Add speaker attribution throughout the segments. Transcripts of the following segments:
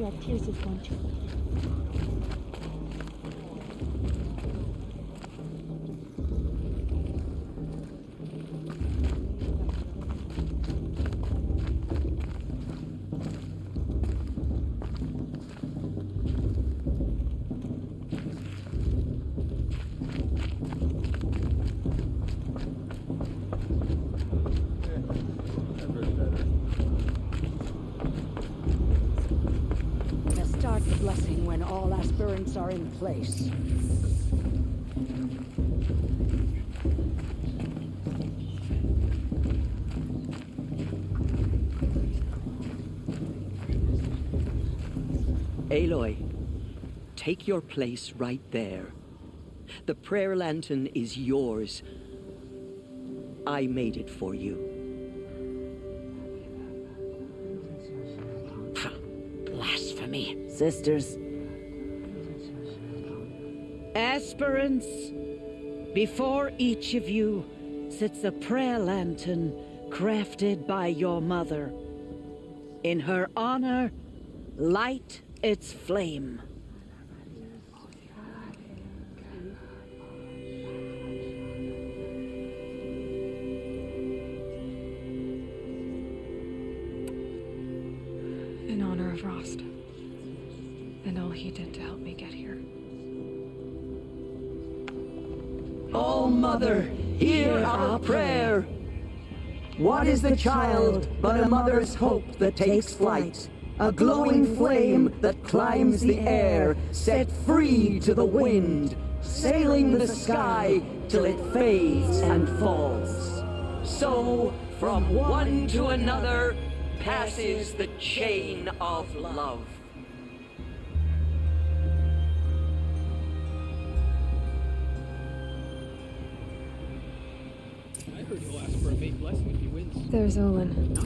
Speaker 1: where Tears is going to.
Speaker 2: Are in place. Aloy, take your place right there. The prayer lantern is yours. I made it for you. Blasphemy. Sisters. Aspirants, before each of you sits a prayer lantern crafted by your mother. In her honor, light its flame.
Speaker 3: In honor of Rost, and all he did to help me get here.
Speaker 2: Oh, Mother, hear our prayer. What is the child but a mother's hope that takes flight? A glowing flame that climbs the air, set free to the wind, sailing the sky till it fades and falls. So, from one to another, passes the chain of love.
Speaker 3: There's Olin.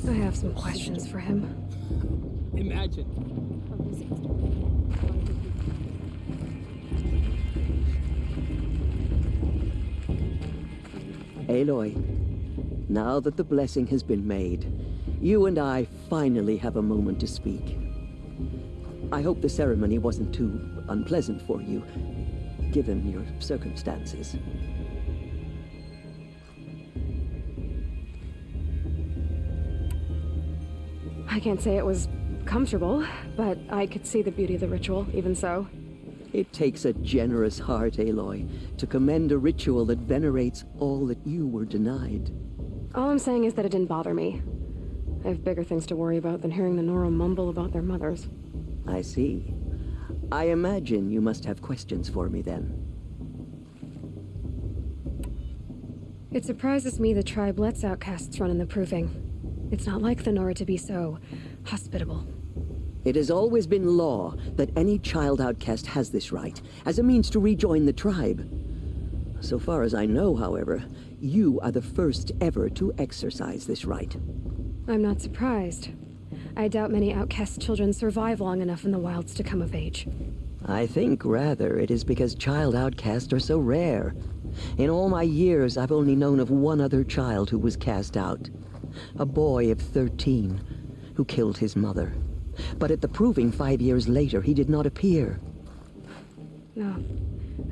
Speaker 3: I have some questions for him.
Speaker 4: Imagine.
Speaker 2: Aloy, now that the blessing has been made, you and I finally have a moment to speak. I hope the ceremony wasn't too unpleasant for you, given your circumstances.
Speaker 3: I can't say it was comfortable, but I could see the beauty of the ritual, even so.
Speaker 2: It takes a generous heart, Aloy, to commend a ritual that venerates all that you were denied.
Speaker 3: All I'm saying is that it didn't bother me. I have bigger things to worry about than hearing the Nora mumble about their mothers.
Speaker 2: I see. I imagine you must have questions for me then.
Speaker 3: It surprises me the tribe lets outcasts run in the proving. It's not like the Nora to be so hospitable.
Speaker 2: It has always been law that any child outcast has this right, as a means to rejoin the tribe. So far as I know, however, you are the first ever to exercise this right.
Speaker 3: I'm not surprised. I doubt many outcast children survive long enough in the wilds to come of age.
Speaker 2: I think, rather, it is because child outcasts are so rare. In all my years, I've only known of one other child who was cast out. A boy of 13, who killed his mother. But at the proving 5 years later, he did not appear.
Speaker 3: No.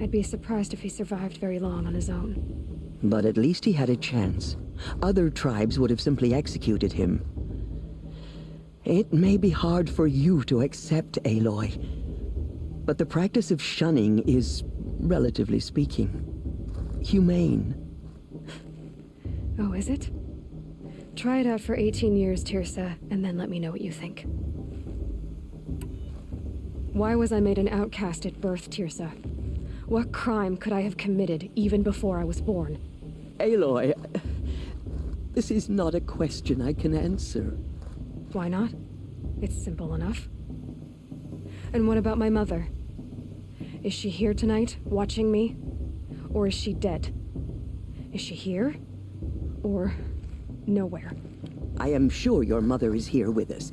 Speaker 3: I'd be surprised if he survived very long on his own.
Speaker 2: But at least he had a chance. Other tribes would have simply executed him. It may be hard for you to accept, Aloy, but the practice of shunning is, relatively speaking, humane.
Speaker 3: Oh, is it? Try it out for 18 years, Tirsa, and then let me know what you think. Why was I made an outcast at birth, Tirsa? What crime could I have committed even before I was born?
Speaker 2: Aloy, this is not a question I can answer.
Speaker 3: Why not? It's simple enough. And what about my mother? Is she here tonight, watching me? Or is she dead? Is she here? Or nowhere?
Speaker 2: I am sure your mother is here with us,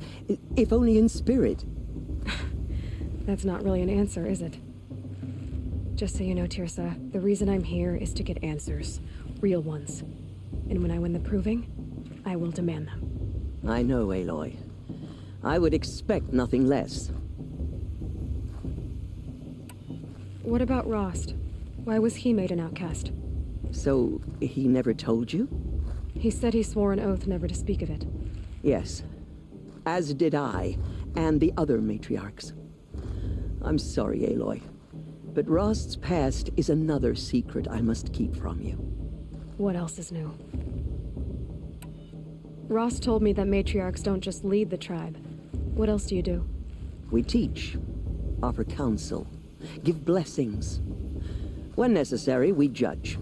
Speaker 2: if only in spirit.
Speaker 3: That's not really an answer, is it? Just so you know, Tirsa, the reason I'm here is to get answers. Real ones. And when I win the proving, I will demand them.
Speaker 2: I know, Aloy. I would expect nothing less.
Speaker 3: What about Rost? Why was he made an outcast?
Speaker 2: So, he never told you?
Speaker 3: He said he swore an oath never to speak of it.
Speaker 2: Yes. As did I, and the other matriarchs. I'm sorry, Aloy, but Rost's past is another secret I must keep from you.
Speaker 3: What else is new? Rost told me that matriarchs don't just lead the tribe. What else do you do?
Speaker 2: We teach, offer counsel, give blessings. When necessary, we judge.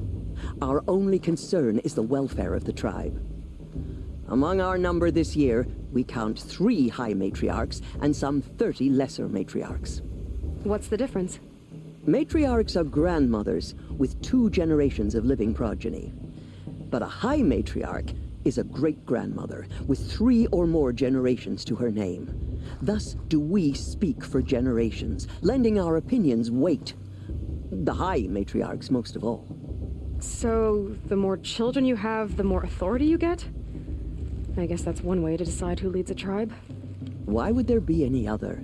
Speaker 2: Our only concern is the welfare of the tribe. Among our number this year, we count 3 high matriarchs and some 30 lesser matriarchs.
Speaker 3: What's the difference?
Speaker 2: Matriarchs are grandmothers with 2 generations of living progeny. But a high matriarch is a great-grandmother with 3 or more generations to her name. Thus do we speak for generations, lending our opinions weight. The high matriarchs most of all.
Speaker 3: So, the more children you have, the more authority you get? I guess that's one way to decide who leads a tribe.
Speaker 2: Why would there be any other?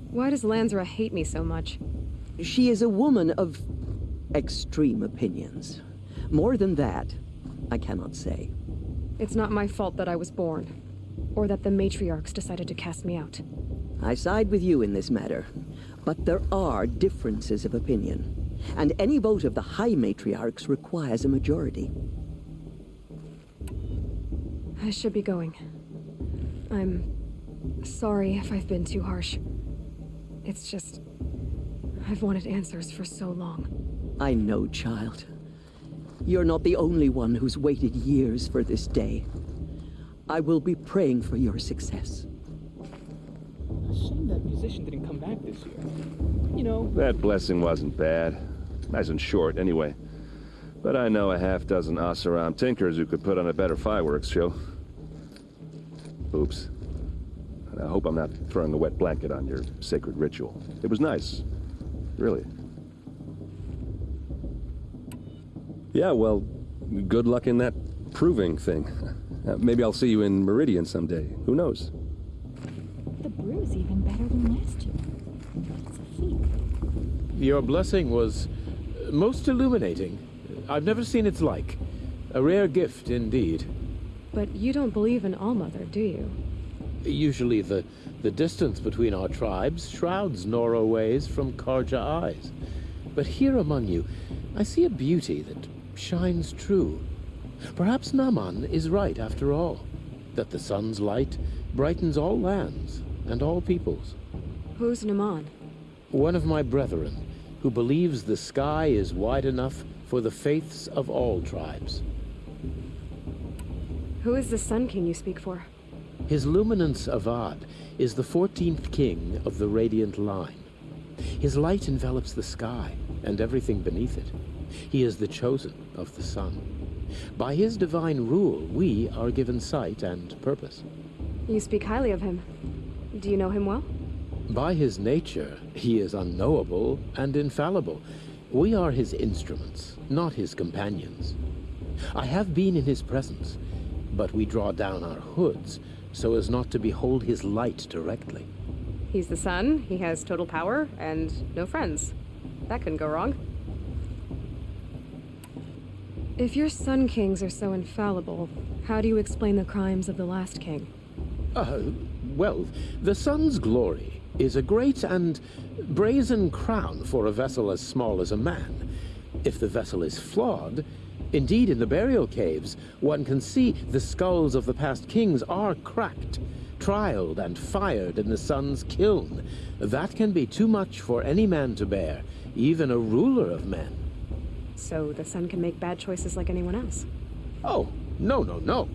Speaker 3: Why does Lansra hate me so much?
Speaker 2: She is a woman of extreme opinions. More than that, I cannot say.
Speaker 3: It's not my fault that I was born, or that the matriarchs decided to cast me out.
Speaker 2: I side with you in this matter, but there are differences of opinion, and any vote of the high matriarchs requires a majority.
Speaker 3: I should be going. I'm sorry if I've been too harsh. It's just, I've wanted answers for so long.
Speaker 2: I know, child. You're not the only one who's waited years for this day. I will be praying for your success.
Speaker 4: A shame that musician didn't come back this year. You know...
Speaker 1: That blessing wasn't bad. Nice and short, anyway. But I know a half-dozen Oseram tinkers who could put on a better fireworks show. Oops. I hope I'm not throwing a wet blanket on your sacred ritual. It was nice. Really.
Speaker 5: Yeah, well, good luck in that proving thing. Maybe I'll see you in Meridian someday. Who knows?
Speaker 6: The brew's even better than last year. It's a feat.
Speaker 7: Your blessing was most illuminating. I've never seen its like. A rare gift indeed.
Speaker 3: But you don't believe in Allmother, do you?
Speaker 7: Usually the distance between our tribes shrouds Nora ways from Karja eyes. But here among you, I see a beauty that shines true. Perhaps Naman is right after all, that the sun's light brightens all lands and all peoples.
Speaker 3: Who's Naman?
Speaker 7: One of my brethren, who believes the sky is wide enough for the faiths of all tribes.
Speaker 3: Who is the Sun King you speak for?
Speaker 7: His Luminance Avad is the 14th king of the Radiant Line. His light envelops the sky and everything beneath it. He is the chosen of the sun. By his divine rule, we are given sight and purpose.
Speaker 3: You speak highly of him. Do you know him well?
Speaker 7: By his nature, he is unknowable and infallible. We are his instruments, not his companions. I have been in his presence, but we draw down our hoods so as not to behold his light directly.
Speaker 3: He's the sun, he has total power, and no friends. That couldn't go wrong. If your Sun Kings are so infallible, how do you explain the crimes of the last king?
Speaker 7: Well, the sun's glory is a great and brazen crown for a vessel as small as a man. If the vessel is flawed, indeed in the burial caves, one can see the skulls of the past kings are cracked, trialed and fired in the sun's kiln. That can be too much for any man to bear, even a ruler of men.
Speaker 3: So the sun can make bad choices like anyone else?
Speaker 7: Oh, no.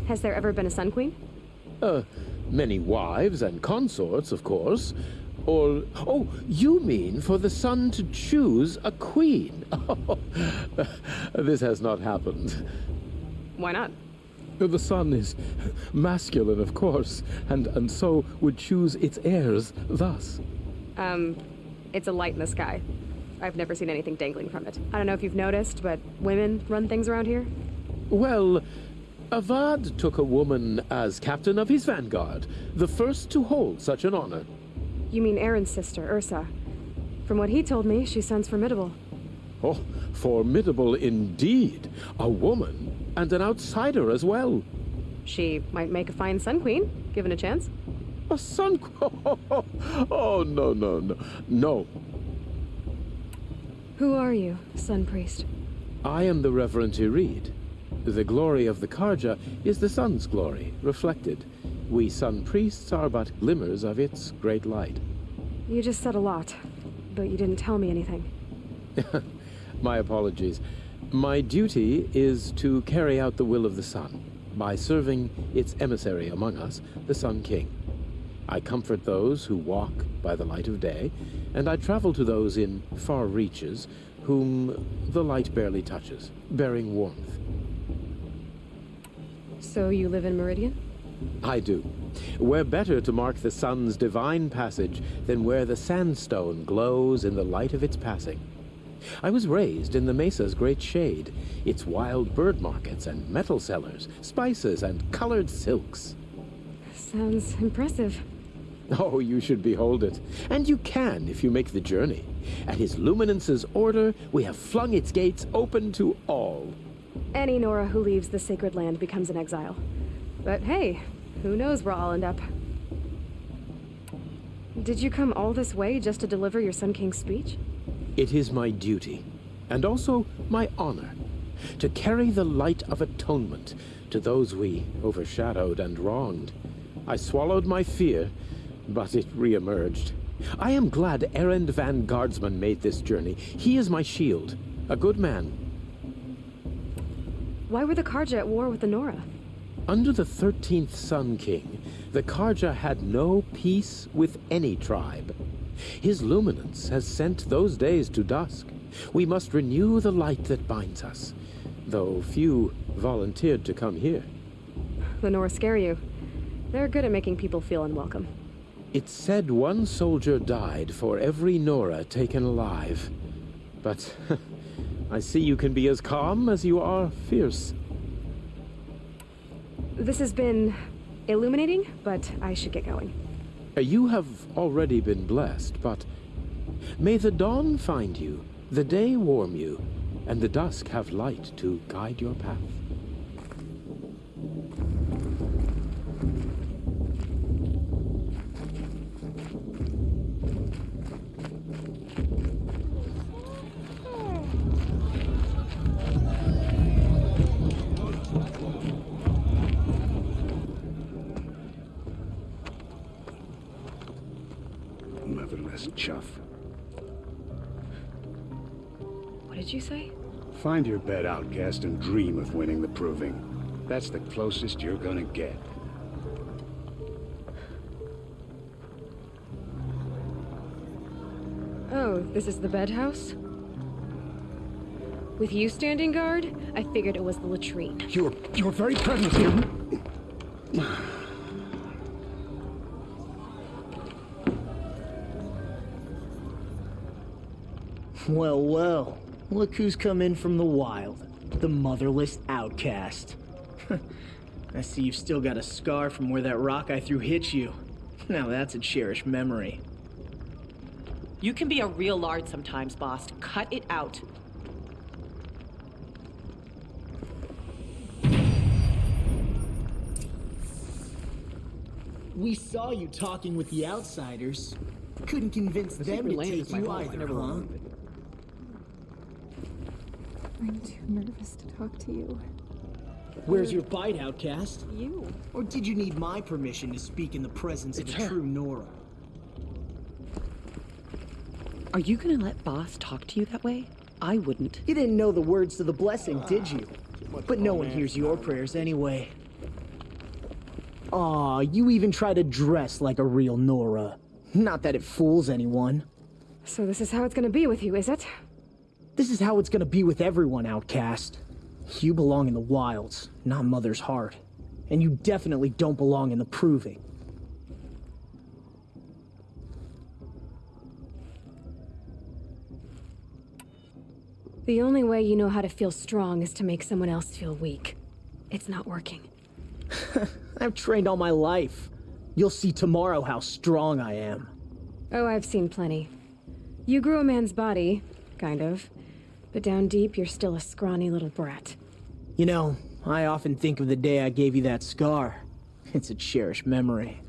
Speaker 3: Has there ever been a Sun Queen?
Speaker 7: Many wives and consorts, of course. Or, oh, you mean for the sun to choose a queen? Oh, this has not happened.
Speaker 3: Why not?
Speaker 7: The sun is masculine, of course, and so would choose its heirs thus.
Speaker 3: It's a light in the sky. I've never seen anything dangling from it. I don't know if you've noticed, but women run things around here.
Speaker 7: Well, Avad took a woman as captain of his vanguard, the first to hold such an honor.
Speaker 3: You mean Aaron's sister, Ursa. From what he told me, she sounds formidable.
Speaker 7: Oh, formidable indeed. A woman, and an outsider as well.
Speaker 3: She might make a fine Sun Queen, given a chance.
Speaker 7: A sun... Oh, no. No.
Speaker 3: Who are you, Sun Priest?
Speaker 7: I am the Reverend Irid. The glory of the Karja is the sun's glory, reflected. We sun priests are but glimmers of its great light.
Speaker 3: You just said a lot, but you didn't tell me anything.
Speaker 7: My apologies. My duty is to carry out the will of the sun by serving its emissary among us, the Sun King. I comfort those who walk by the light of day, and I travel to those in far reaches whom the light barely touches, bearing warmth.
Speaker 3: So you live in Meridian?
Speaker 7: I do. Where better to mark the sun's divine passage than where the sandstone glows in the light of its passing. I was raised in the mesa's great shade, its wild bird markets and metal cellars, spices and colored silks.
Speaker 3: Sounds impressive.
Speaker 7: Oh, you should behold it. And you can if you make the journey. At His Luminance's order, we have flung its gates open to all.
Speaker 3: Any Nora who leaves the sacred land becomes an exile. But hey, who knows where I'll end up. Did you come all this way just to deliver your Sun King's speech?
Speaker 7: It is my duty, and also my honor, to carry the light of atonement to those we overshadowed and wronged. I swallowed my fear, but it re-emerged. I am glad Erend Van Guardsman made this journey. He is my shield, a good man.
Speaker 3: Why were the Karja at war with the Nora?
Speaker 7: Under the 13th Sun King, the Karja had no peace with any tribe. His luminance has sent those days to dusk. We must renew the light that binds us, though few volunteered to come here.
Speaker 3: The Nora scare you. They're good at making people feel unwelcome.
Speaker 7: It's said one soldier died for every Nora taken alive. But I see you can be as calm as you are fierce.
Speaker 3: This has been illuminating, but I should get going.
Speaker 7: You have already been blessed, but may the dawn find you, the day warm you, and the dusk have light to guide your path.
Speaker 1: Motherless chuff.
Speaker 3: What did you say?
Speaker 1: Find your bed, outcast, and dream of winning the proving. That's the closest you're gonna get.
Speaker 3: Oh, this is the bed house? With you standing guard, I figured it was the latrine.
Speaker 1: Your very presence here.
Speaker 8: Well, look who's come in from the wild. The motherless outcast. I see you've still got a scar from where that rock I threw hit you. Now that's a cherished memory.
Speaker 2: You can be a real lard sometimes, boss. Cut it out.
Speaker 8: We saw you talking with the outsiders. Couldn't convince them to take you either, huh?
Speaker 6: I'm too nervous to talk to you.
Speaker 8: Where's your bite, outcast?
Speaker 6: You.
Speaker 8: Or did you need my permission to speak in the presence of a true Nora?
Speaker 2: Are you gonna let boss talk to you that way? I wouldn't.
Speaker 8: You didn't know the words to the blessing, did you? But no one hears your prayers anyway. Aw, you even try to dress like a real Nora. Not that it fools anyone.
Speaker 3: So this is how it's gonna be with you, is it?
Speaker 8: This is how it's gonna be with everyone, outcast. You belong in the wilds, not Mother's heart. And you definitely don't belong in the proving.
Speaker 3: The only way you know how to feel strong is to make someone else feel weak. It's not working.
Speaker 8: I've trained all my life. You'll see tomorrow how strong I am.
Speaker 3: Oh, I've seen plenty. You grew a man's body, kind of. But down deep, you're still a scrawny little brat.
Speaker 8: You know, I often think of the day I gave you that scar. It's a cherished memory.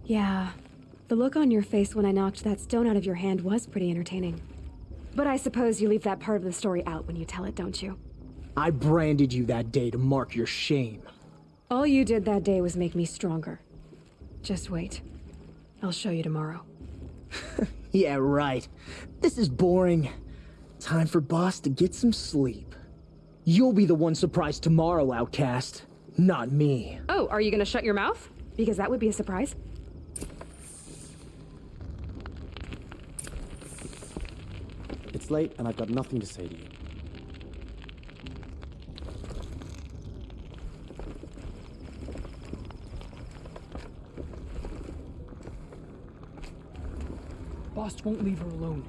Speaker 3: Yeah. The look on your face when I knocked that stone out of your hand was pretty entertaining. But I suppose you leave that part of the story out when you tell it, don't you?
Speaker 8: I branded you that day to mark your shame.
Speaker 3: All you did that day was make me stronger. Just wait. I'll show you tomorrow.
Speaker 8: Yeah, right. This is boring. Time for Boss to get some sleep. You'll be the one surprised tomorrow, Outcast. Not me.
Speaker 3: Oh, are you gonna shut your mouth? Because that would be a surprise.
Speaker 9: It's late and I've got nothing to say to you.
Speaker 4: Boss won't leave her alone.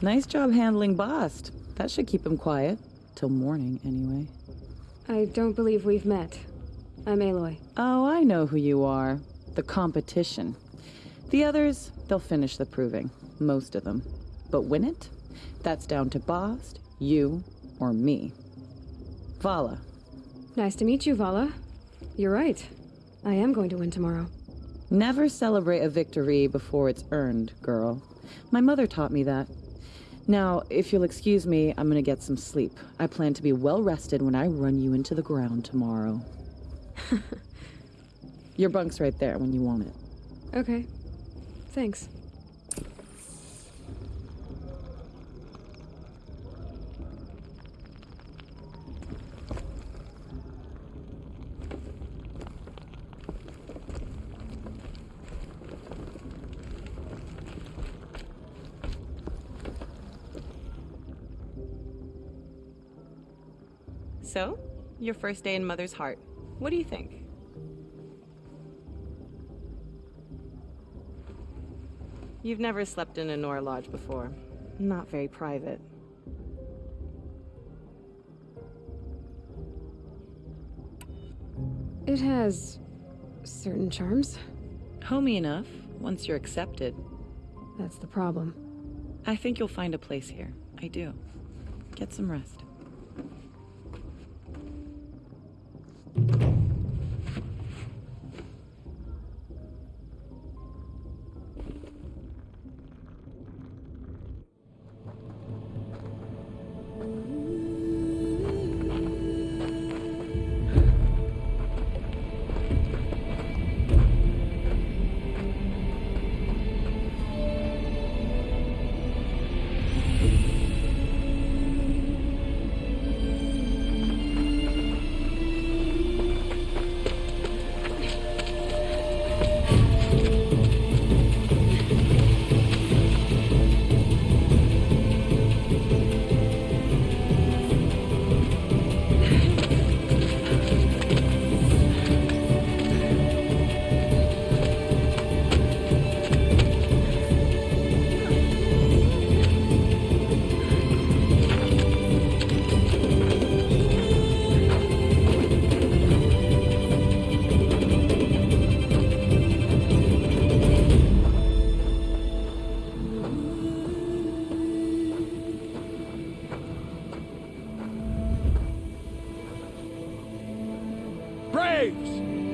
Speaker 10: Nice job handling Bost. That should keep him quiet. Till morning, anyway.
Speaker 3: I don't believe we've met. I'm Aloy.
Speaker 10: Oh, I know who you are. The competition. The others, they'll finish the proving. Most of them. But win it? That's down to Bost, you, or me. Vala.
Speaker 3: Nice to meet you, Vala. You're right. I am going to win tomorrow.
Speaker 10: Never celebrate a victory before it's earned, girl. My mother taught me that. Now, if you'll excuse me, I'm gonna get some sleep. I plan to be well rested when I run you into the ground tomorrow. Your bunk's right there when you want it.
Speaker 3: Okay. Thanks.
Speaker 10: So, your first day in Mother's Heart. What do you think? You've never slept in a Nora Lodge before. Not very private.
Speaker 3: It has certain charms.
Speaker 10: Homey enough, once you're accepted.
Speaker 3: That's the problem.
Speaker 10: I think you'll find a place here. I do. Get some rest.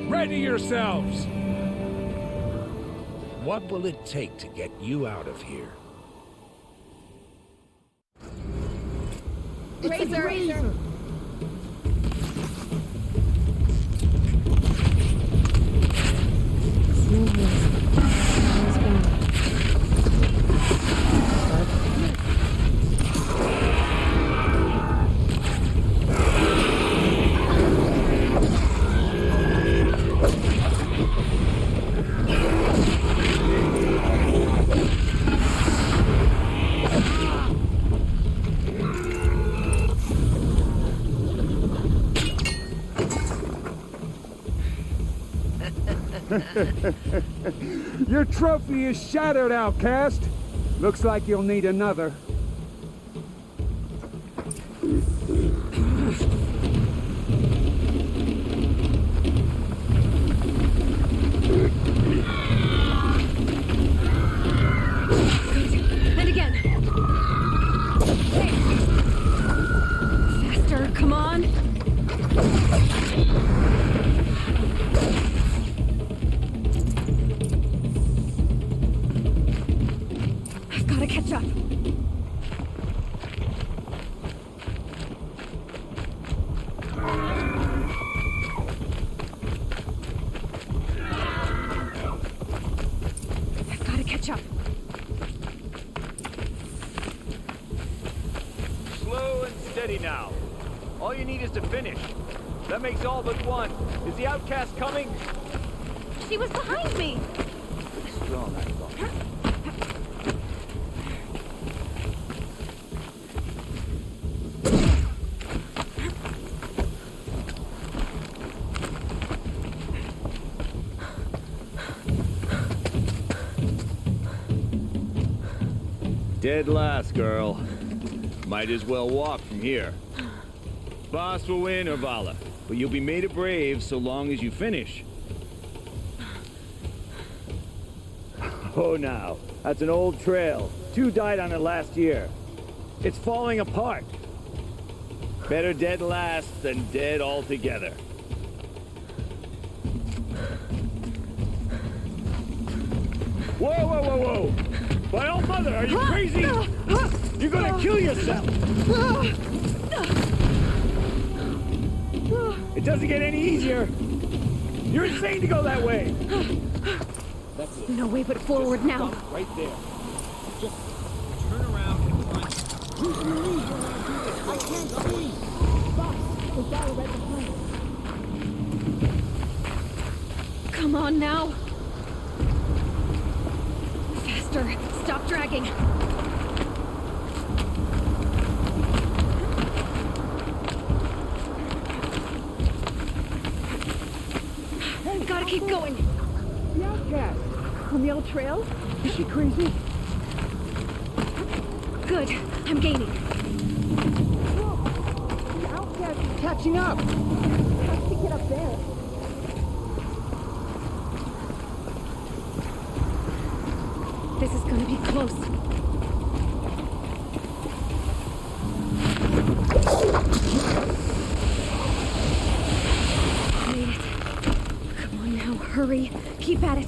Speaker 11: Ready yourselves! What will it take to get you out of here?
Speaker 6: It's a razor!
Speaker 12: Your trophy is shattered, Outcast. Looks like you'll need another.
Speaker 3: catch up.
Speaker 13: Slow and steady now. All you need is to finish. That makes all but one. Is the outcast coming?
Speaker 3: She was behind me.
Speaker 13: Strong, I thought. Dead last, girl. Might as well walk from here. Boss will win, Urvala, but you'll be made a brave so long as you finish. Oh, now. That's an old trail. 2 died on it last year. It's falling apart. Better dead last than dead altogether. Whoa, whoa, whoa, whoa! My old mother, are you crazy? You're gonna kill yourself! It doesn't get any easier. You're insane to go that way. That's it.
Speaker 3: No way but forward now.
Speaker 13: Right there. Just turn around and run.
Speaker 6: You can leave when I do this. I can't see. Boss, the guy right behind.
Speaker 3: Come on now. Faster. Stop dragging. Gotta keep going.
Speaker 2: The outcast. On the old trail? Is she crazy?
Speaker 3: Good. I'm gaining.
Speaker 2: Whoa! The outcast is catching up. How did he get up there?
Speaker 3: This is gonna be close. Made it. Come on now, hurry. Keep at it.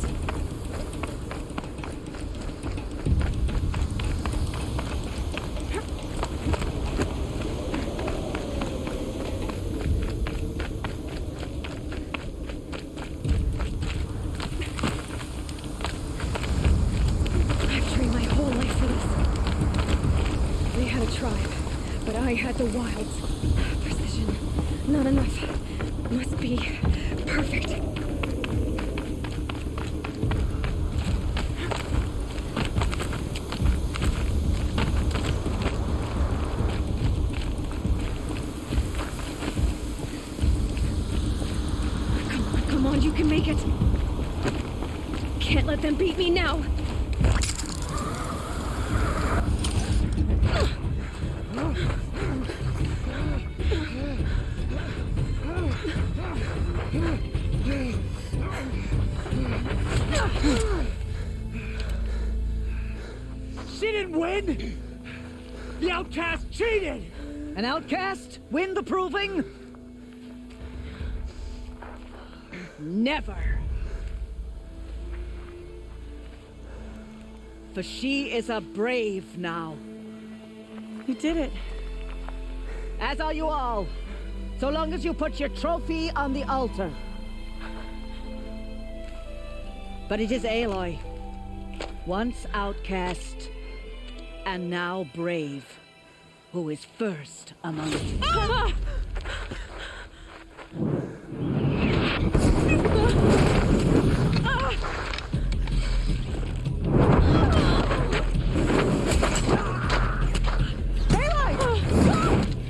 Speaker 3: I had the wilds. Precision. Not enough. Must be perfect. Come on, you can make it. Can't let them beat me now.
Speaker 2: She didn't win! The outcast cheated! An outcast win the proving? Never. For she is a brave now.
Speaker 10: You did it.
Speaker 2: As are you all. So long as you put your trophy on the altar. But it is Aloy, once outcast, and now brave, who is first among you.
Speaker 3: Ah!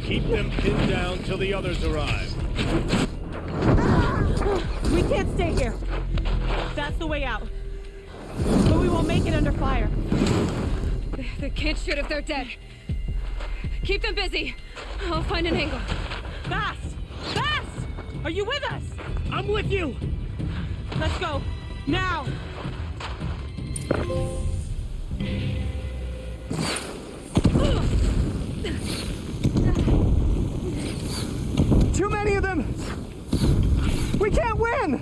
Speaker 13: Keep them pinned down till the others arrive.
Speaker 10: We can't stay here. That's the way out. But we won't make it under fire.
Speaker 3: They can't shoot if they're dead. Keep them busy. I'll find an angle.
Speaker 10: Fast! Fast! Are you with us?
Speaker 2: I'm with you!
Speaker 10: Let's go. Now!
Speaker 2: Too many of them! We can't win!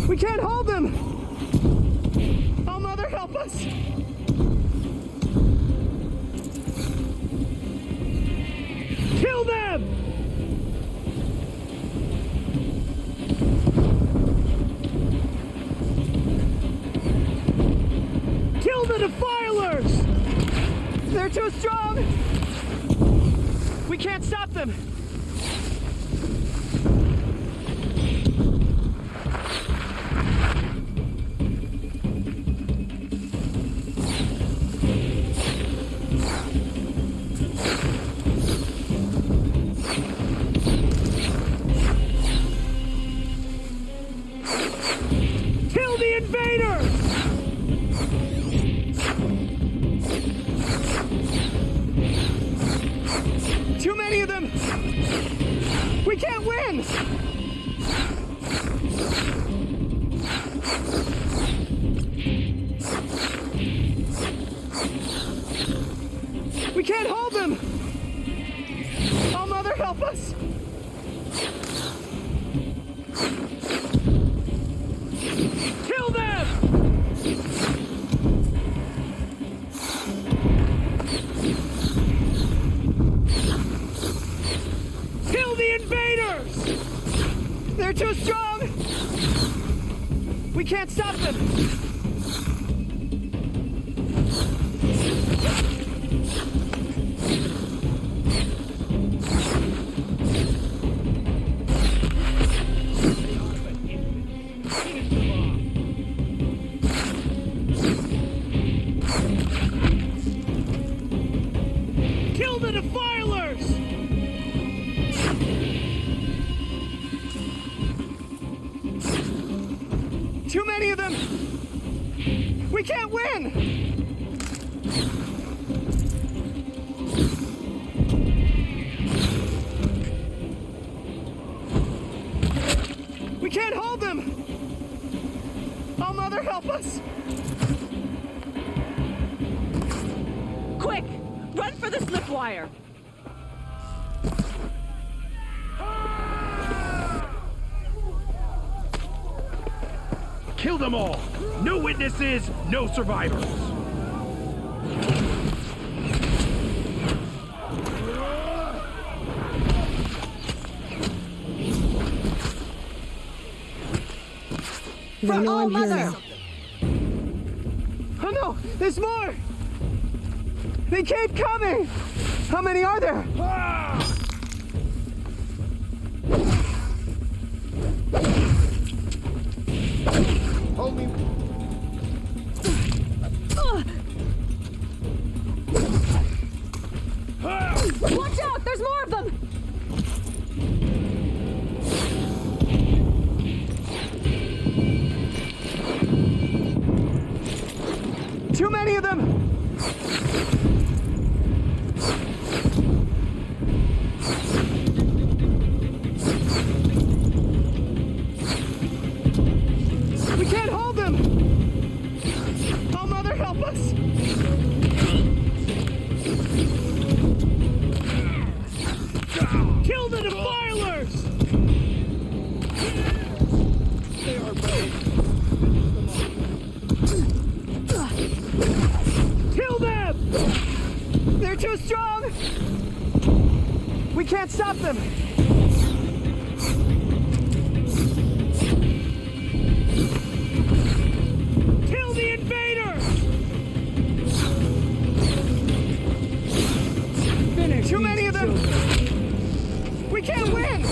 Speaker 2: We can't hold them! Oh, Mother, help us! Kill them!
Speaker 8: strong! We can't stop them! Kill the invaders! Too many of them! We can't win! We can't hold them! Oh, Mother, help us! Kill them! Kill the invaders! They're too strong! We can't stop them! Kill the defilers! Too many of them! We can't win! We can't hold them! Oh, Mother, help us!
Speaker 10: Quick! Run for the slip wire!
Speaker 11: Kill them all! No witnesses, no survivors!
Speaker 3: They know I'm here now.
Speaker 8: Oh no! There's more! They keep coming! How many are there? Hold me.
Speaker 3: Watch out! There's more of them!
Speaker 8: Too many of them! We can't hold them! Oh, Mother, help us! Kill the defilers! They are Kill them! They're too strong! We can't stop them! Kill the invaders! Finish. Too many of them! We can't win!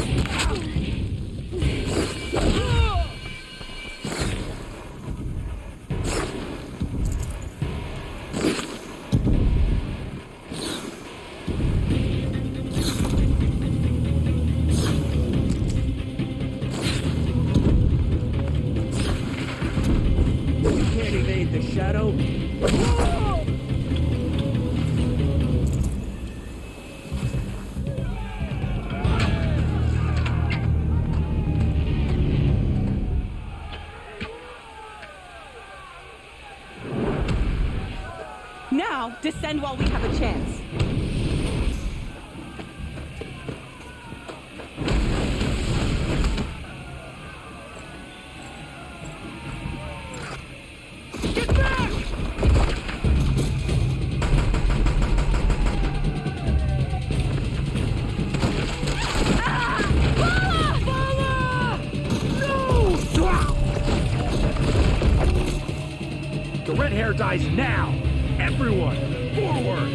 Speaker 8: Can't evade the shadow.
Speaker 10: Now, descend while we have a chance.
Speaker 8: Get back!
Speaker 11: The red hair dies now! Everyone, forward!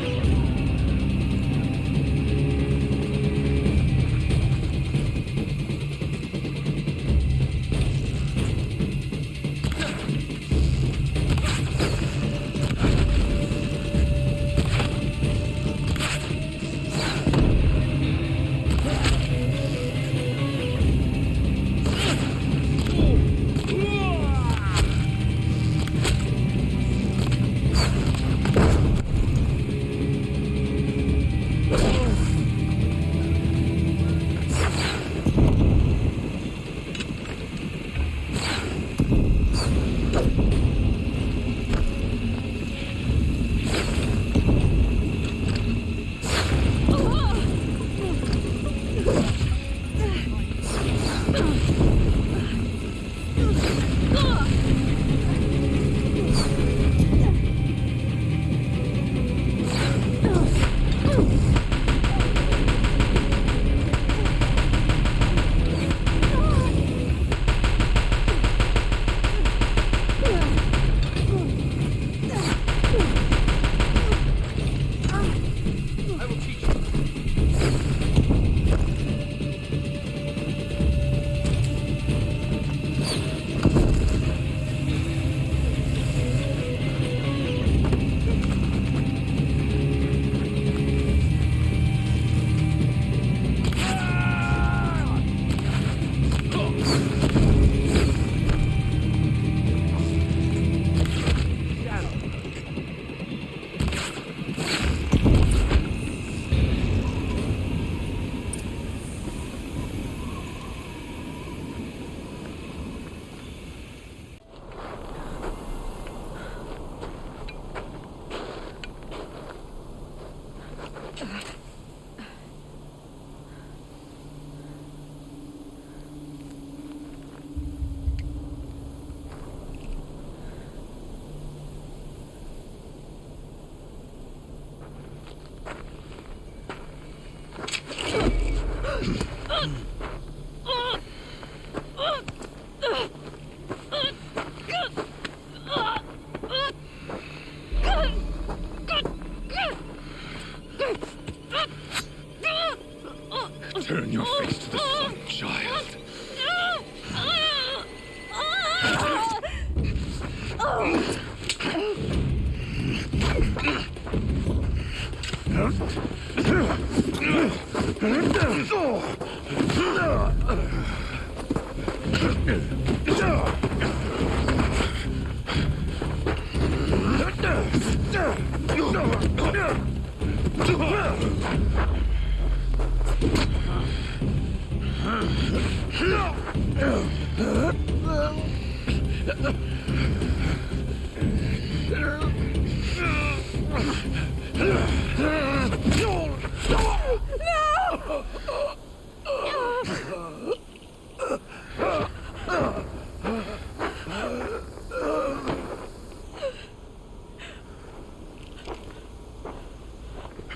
Speaker 11: Turn your face to the sun, child.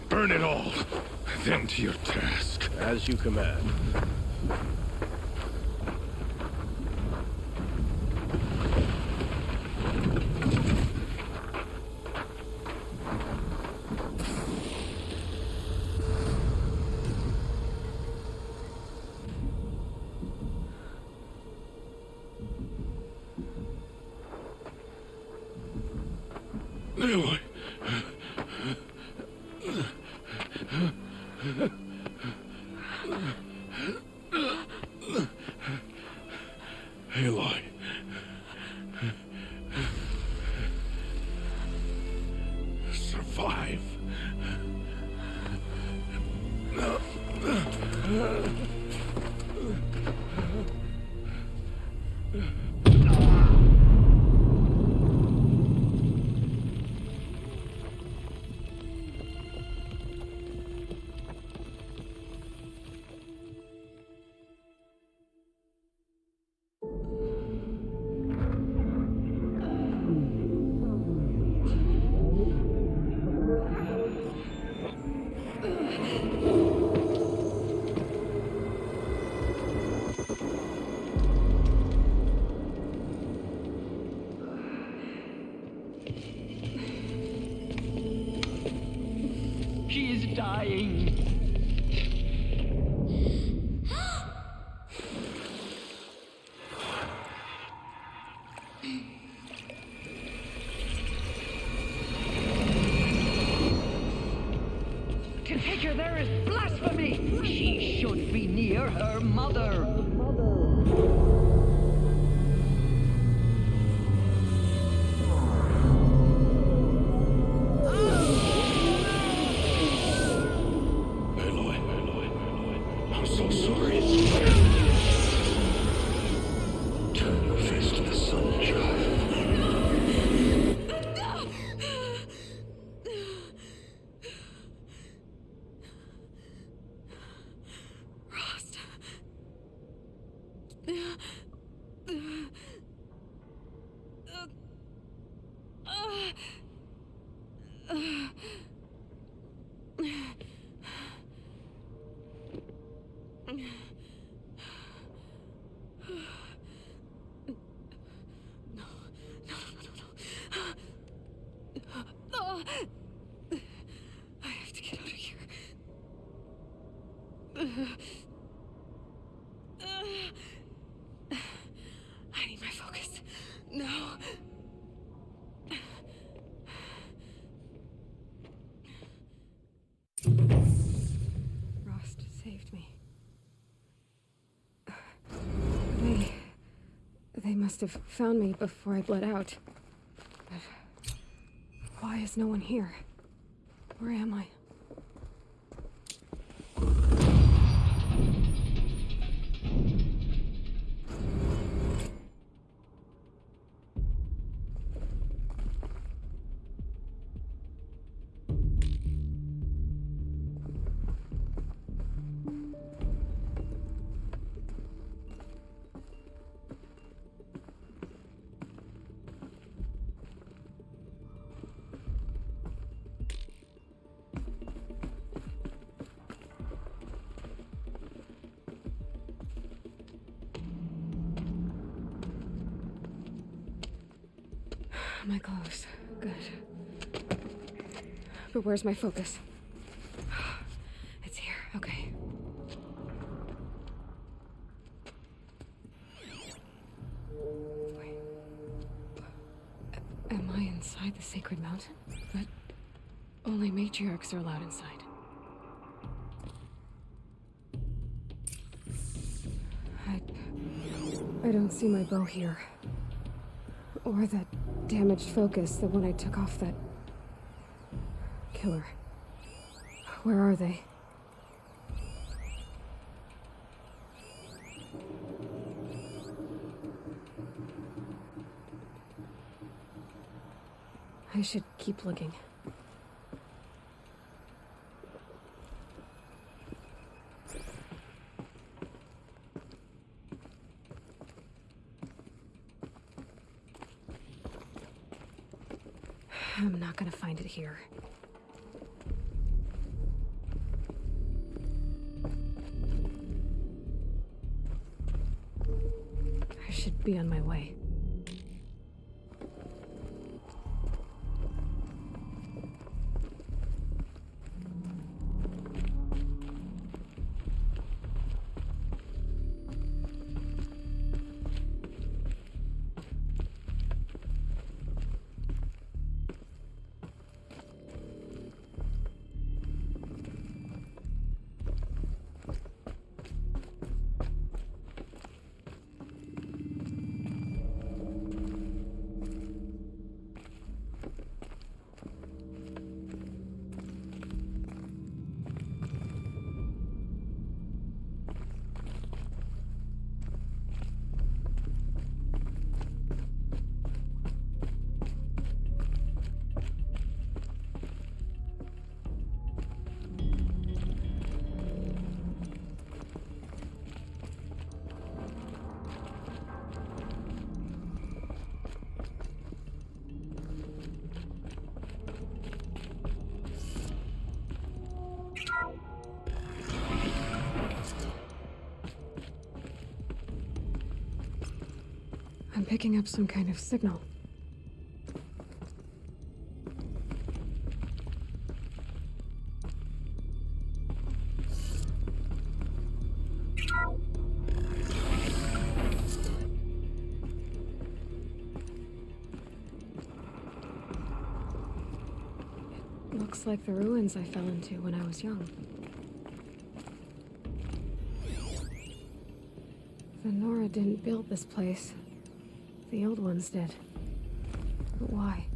Speaker 11: Burn it all, then to your task.
Speaker 14: As you command.
Speaker 11: Aloy. Aloy. Survive.
Speaker 2: She is dying. To take her there is blasphemy. She should be near her mother.
Speaker 11: I'm so sorry. Turn your face to the sun, child.
Speaker 3: Rost. I have to get out of here. I need my focus. No. Rost saved me. They must have found me before I bled out. But why is no one here? Where am I? My clothes. Good. But where's my focus? It's here. Okay. Wait. Am I inside the sacred mountain? But only matriarchs are allowed inside. I don't see my bow here. Or that damaged focus, the one I took off that killer. Where are they? I should keep looking. I'm not gonna find it here. I should be on my way. I'm picking up some kind of signal. It looks like the ruins I fell into when I was young. The Nora didn't build this place. The old ones did. But why?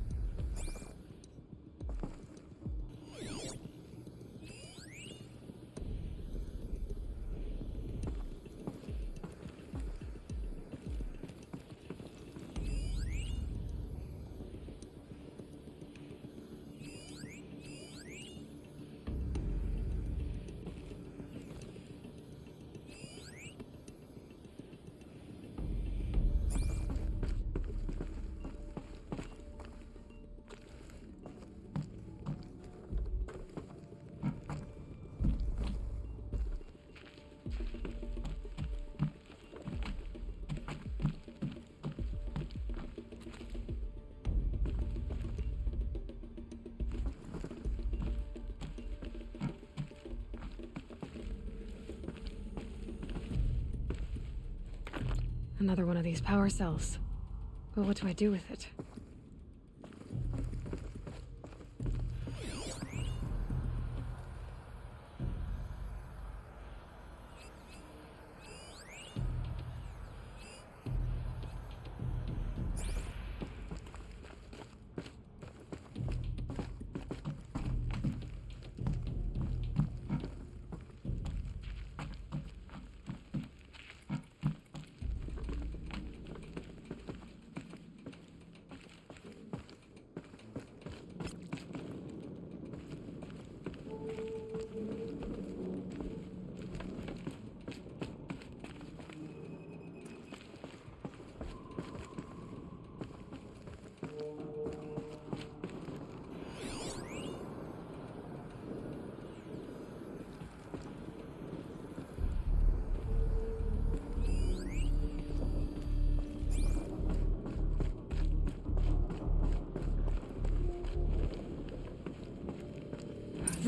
Speaker 3: Another one of these power cells. But what do I do with it?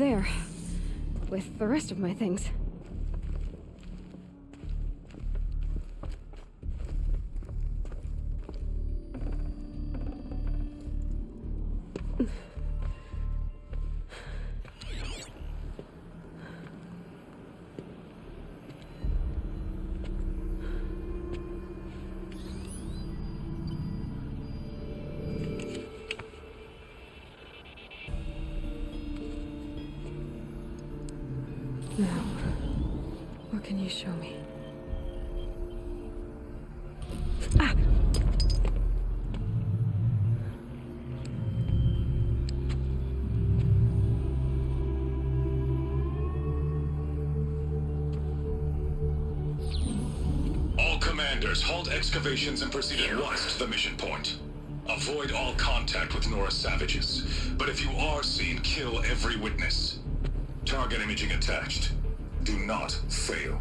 Speaker 3: there. With the rest of my things. Now, what can you show me? Ah!
Speaker 11: All commanders, halt excavations and proceed at once to the mission point. Avoid all contact with Nora savages, but if you are seen, kill every witness. Target imaging attached. Do not fail.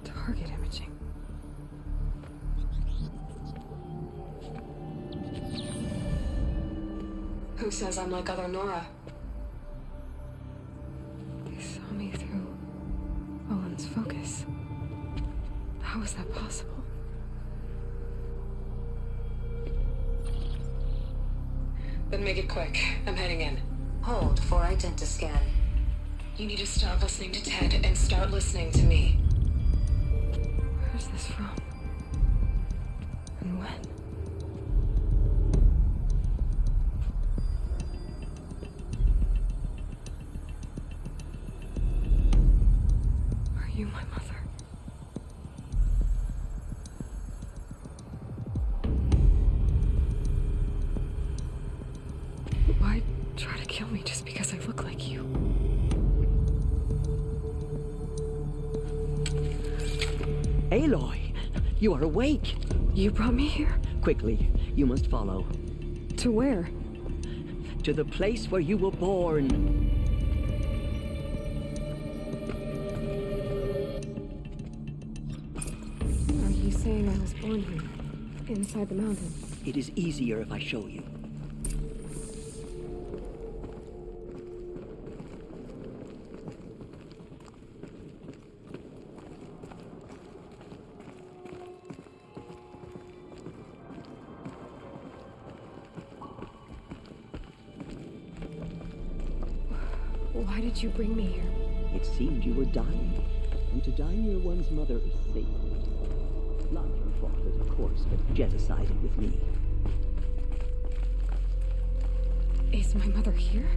Speaker 3: Target imaging. Who says I'm like other Nora? He saw me through Owen's focus. How is that possible? Then make it quick. I'm heading in.
Speaker 14: Hold for identiscan.
Speaker 3: You need to stop listening to Ted and start listening to me. Where's this from? And when? Are you my mother? Why try to kill me just because I look like you?
Speaker 2: Aloy, you are awake.
Speaker 3: You brought me here?
Speaker 2: Quickly, you must follow.
Speaker 3: To where?
Speaker 2: To the place where you were born.
Speaker 3: Are you saying I was born here? Inside the mountain?
Speaker 2: It is easier if I show you.
Speaker 3: Why did you bring me here?
Speaker 2: It seemed you were dying, and to die near one's mother is sacred. Not your fault, of course, but genocided with me.
Speaker 3: Is my mother here?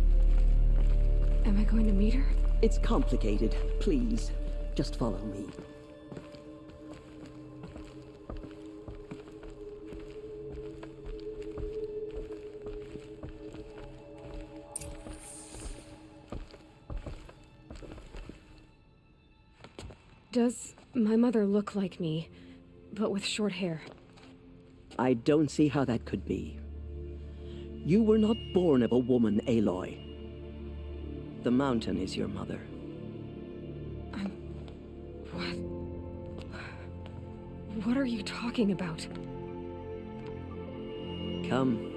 Speaker 3: Am I going to meet her?
Speaker 2: It's complicated. Please, just follow me.
Speaker 3: Does my mother look like me, but with short hair?
Speaker 2: I don't see how that could be. You were not born of a woman, Aloy. The mountain is your mother.
Speaker 3: What? What are you talking about?
Speaker 2: Come.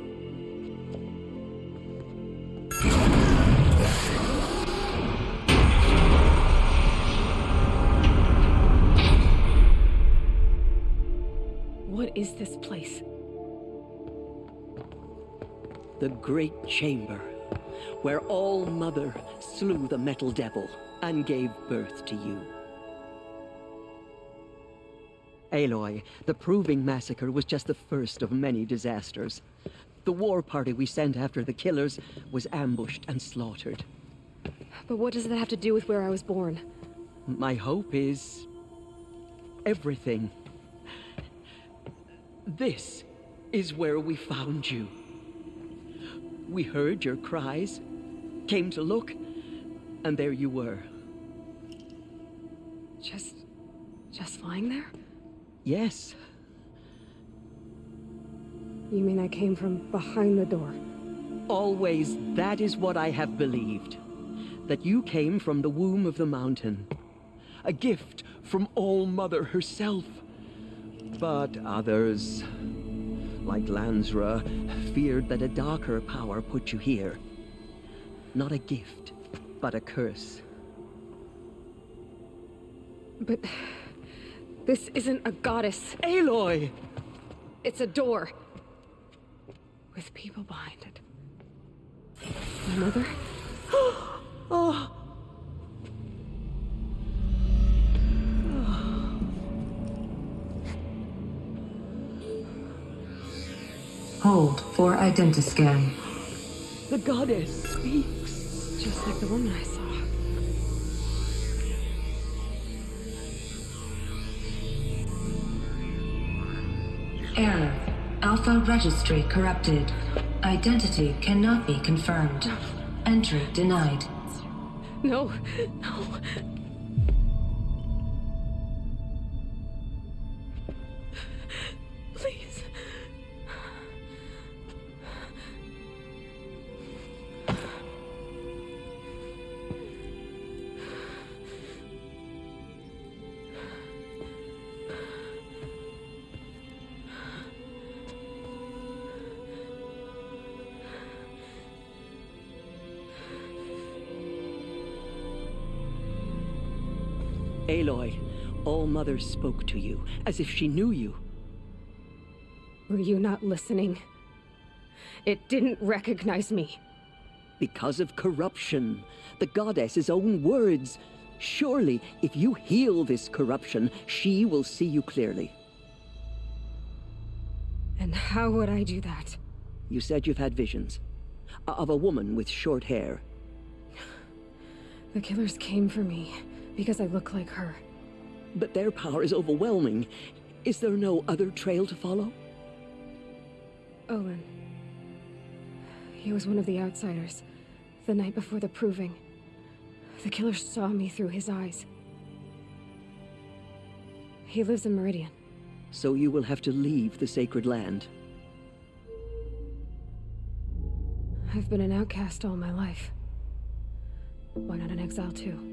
Speaker 3: What is this place?
Speaker 2: The great chamber, where All-Mother slew the metal devil and gave birth to you. Aloy, the Proving Massacre was just the first of many disasters. The war party we sent after the killers was ambushed and slaughtered.
Speaker 3: But what does that have to do with where I was born?
Speaker 2: My hope is everything. This is where we found you. We heard your cries, came to look, and there you were.
Speaker 3: Just lying there?
Speaker 2: Yes.
Speaker 3: You mean I came from behind the door?
Speaker 2: Always, that is what I have believed. That you came from the womb of the mountain. A gift from All-Mother herself. But others like Lansra, feared that a darker power put you here. Not a gift, but a curse.
Speaker 3: But this isn't a goddess.
Speaker 2: Aloy!
Speaker 3: It's a door. With people behind it. My mother?
Speaker 2: Oh.
Speaker 14: Hold for identiscan.
Speaker 2: The goddess speaks.
Speaker 3: Just like the woman I saw.
Speaker 14: Error. Alpha registry corrupted. Identity cannot be confirmed. Entry denied.
Speaker 3: No, no. Please.
Speaker 2: Aloy, All-Mother spoke to you, as if she knew you.
Speaker 3: Were you not listening? It didn't recognize me.
Speaker 2: Because of corruption. The goddess's own words. Surely, if you heal this corruption, she will see you clearly.
Speaker 3: And how would I do that?
Speaker 2: You said you've had visions. Of a woman with short hair.
Speaker 3: The killers came for me because I look like her.
Speaker 2: But their power is overwhelming. Is there no other trail to follow?
Speaker 3: Olin. He was one of the outsiders. The night before the proving. The killers saw me through his eyes. He lives in Meridian.
Speaker 2: So you will have to leave the sacred land.
Speaker 3: I've been an outcast all my life. Why not an exile too?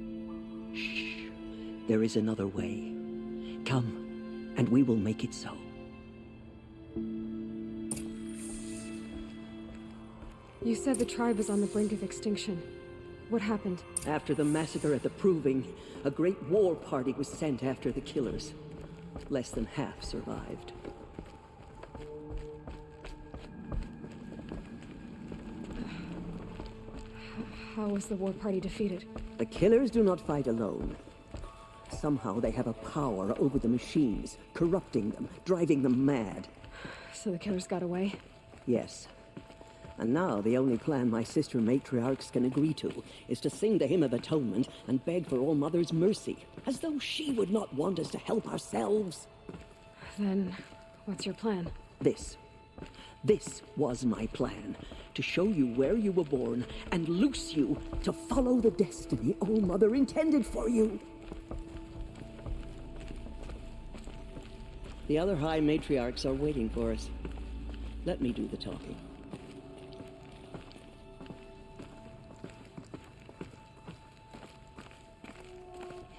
Speaker 2: Shh. There is another way. Come, and we will make it so.
Speaker 3: You said the tribe is on the brink of extinction. What happened?
Speaker 2: After the massacre at the Proving, a great war party was sent after the killers. Less than half survived.
Speaker 3: How was the war party defeated?
Speaker 2: The killers do not fight alone. Somehow they have a power over the machines, corrupting them, driving them mad.
Speaker 3: So the killers got away?
Speaker 2: Yes. And now the only plan my sister matriarchs can agree to is to sing the Hymn of Atonement and beg for All-Mother's mercy, as though she would not want us to help ourselves.
Speaker 3: Then, what's your plan?
Speaker 2: This was my plan. To show you where you were born and loose you to follow the destiny All-Mother intended for you. The other High Matriarchs are waiting for us. Let me do the talking.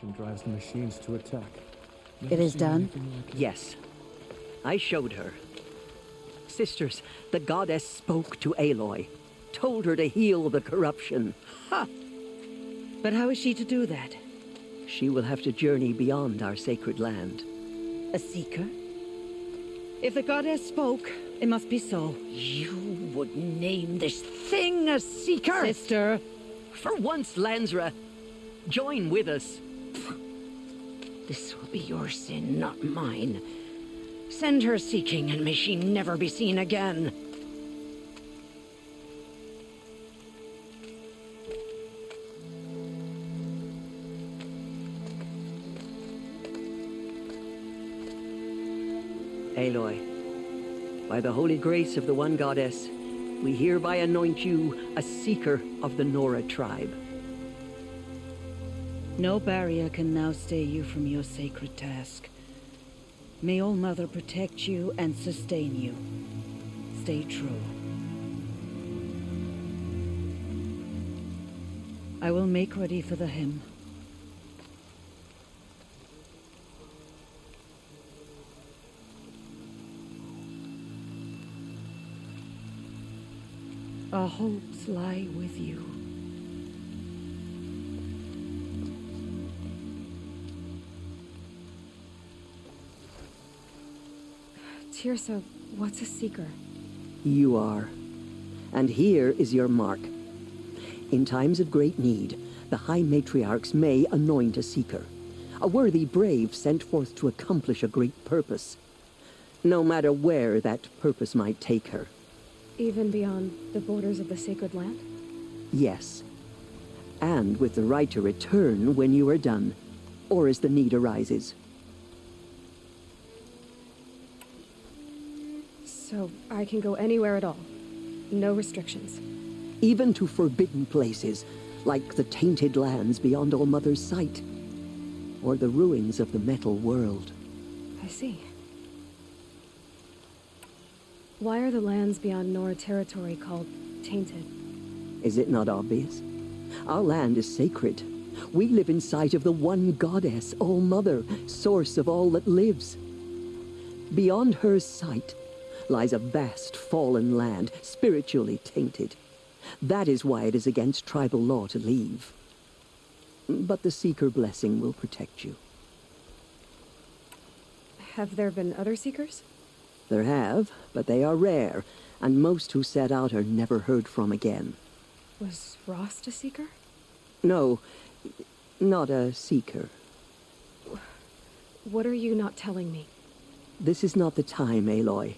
Speaker 9: She drives the machines to attack.
Speaker 10: It is done?
Speaker 2: Yes. I showed her. Sisters, the goddess spoke to Aloy. Told her to heal the corruption. Ha!
Speaker 15: But how is she to do that?
Speaker 2: She will have to journey beyond our sacred land.
Speaker 15: A seeker? If the goddess spoke, it must be so.
Speaker 2: You would name this thing a seeker?
Speaker 15: Sister!
Speaker 2: For once, Lansra, join with us.
Speaker 15: This will be your sin, not mine. Send her seeking, and may she never be seen again.
Speaker 2: Aloy, by the holy grace of the one goddess, we hereby anoint you a seeker of the Nora tribe.
Speaker 15: No barrier can now stay you from your sacred task. May All-Mother protect you and sustain you. Stay true. I will make ready for the hymn. Our hopes lie with you.
Speaker 3: Tirsa, what's a seeker?
Speaker 2: You are. And here is your mark. In times of great need, the High Matriarchs may anoint a seeker, a worthy brave sent forth to accomplish a great purpose, no matter where that purpose might take her.
Speaker 3: Even beyond the borders of the sacred land?
Speaker 2: Yes. And with the right to return when you are done, or as the need arises.
Speaker 3: So I can go anywhere at all? No restrictions?
Speaker 2: Even to forbidden places, like the tainted lands beyond All-Mother's sight, or the ruins of the metal world.
Speaker 3: I see. Why are the lands beyond Nora territory called tainted?
Speaker 2: Is it not obvious? Our land is sacred. We live in sight of the one goddess, All-Mother, source of all that lives. Beyond her sight lies a vast fallen land, spiritually tainted. That is why it is against tribal law to leave. But the Seeker blessing will protect you.
Speaker 3: Have there been other Seekers?
Speaker 2: There have, but they are rare, and most who set out are never heard from again.
Speaker 3: Was Rost a Seeker?
Speaker 2: No, not a Seeker.
Speaker 3: What are you not telling me?
Speaker 2: This is not the time, Aloy.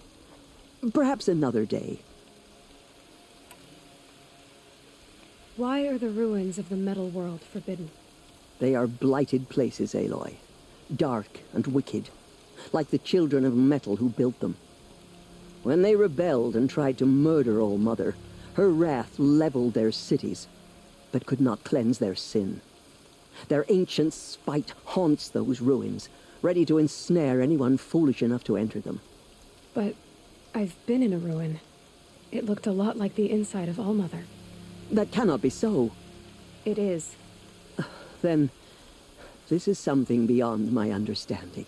Speaker 2: Perhaps another day.
Speaker 3: Why are the ruins of the metal world forbidden?
Speaker 2: They are blighted places, Aloy. Dark and wicked, like the children of metal who built them. When they rebelled and tried to murder All-Mother, her wrath leveled their cities, but could not cleanse their sin. Their ancient spite haunts those ruins, ready to ensnare anyone foolish enough to enter them.
Speaker 3: But I've been in a ruin. It looked a lot like the inside of All-Mother.
Speaker 2: That cannot be so.
Speaker 3: It is.
Speaker 2: Then, this is something beyond my understanding.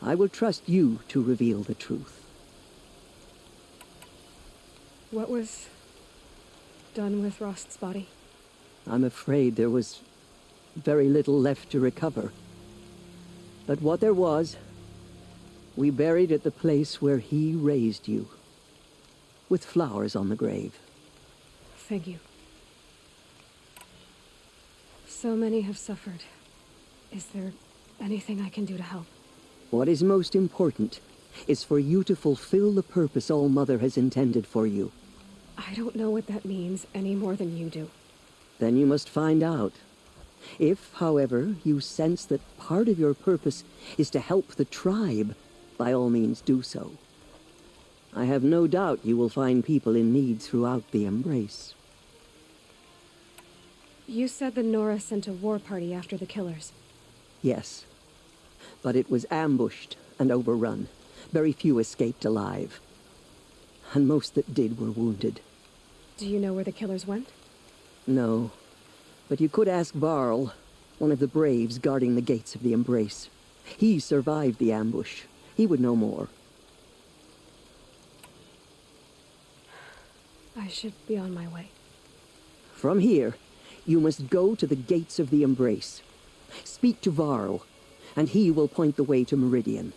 Speaker 2: I will trust you to reveal the truth.
Speaker 3: What was done with Rost's body?
Speaker 2: I'm afraid there was very little left to recover. But what there was, we buried at the place where he raised you, with flowers on the grave.
Speaker 3: Thank you. So many have suffered. Is there anything I can do to help?
Speaker 2: What is most important is for you to fulfill the purpose All-Mother has intended for you.
Speaker 3: I don't know what that means any more than you do.
Speaker 2: Then you must find out. If, however, you sense that part of your purpose is to help the tribe, by all means do so. I have no doubt you will find people in need throughout the Embrace.
Speaker 3: You said the Nora sent a war party after the killers.
Speaker 2: Yes. But it was ambushed and overrun. Very few escaped alive. And most that did were wounded.
Speaker 3: Do you know where the killers went?
Speaker 2: No. But you could ask Varl, one of the braves guarding the gates of the Embrace. He survived the ambush. He would know more.
Speaker 3: I should be on my way.
Speaker 2: From here, you must go to the gates of the Embrace. Speak to Varl, and he will point the way to Meridian.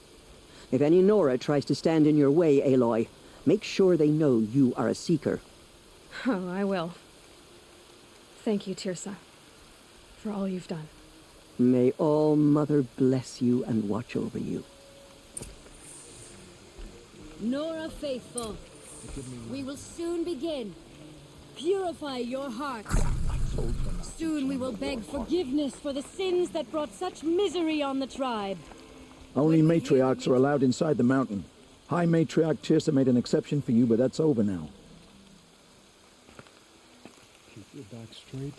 Speaker 2: If any Nora tries to stand in your way, Aloy, make sure they know you are a Seeker.
Speaker 3: Oh, I will. Thank you, Tirsa, for all you've done.
Speaker 2: May All-Mother bless you and watch over you.
Speaker 16: Nora Faithful, we will soon begin. Purify your hearts. Soon we will beg forgiveness for the sins that brought such misery on the tribe.
Speaker 17: Only matriarchs are allowed inside the mountain. High Matriarch Tirsa made an exception for you, but that's over now.
Speaker 18: Keep your back straight.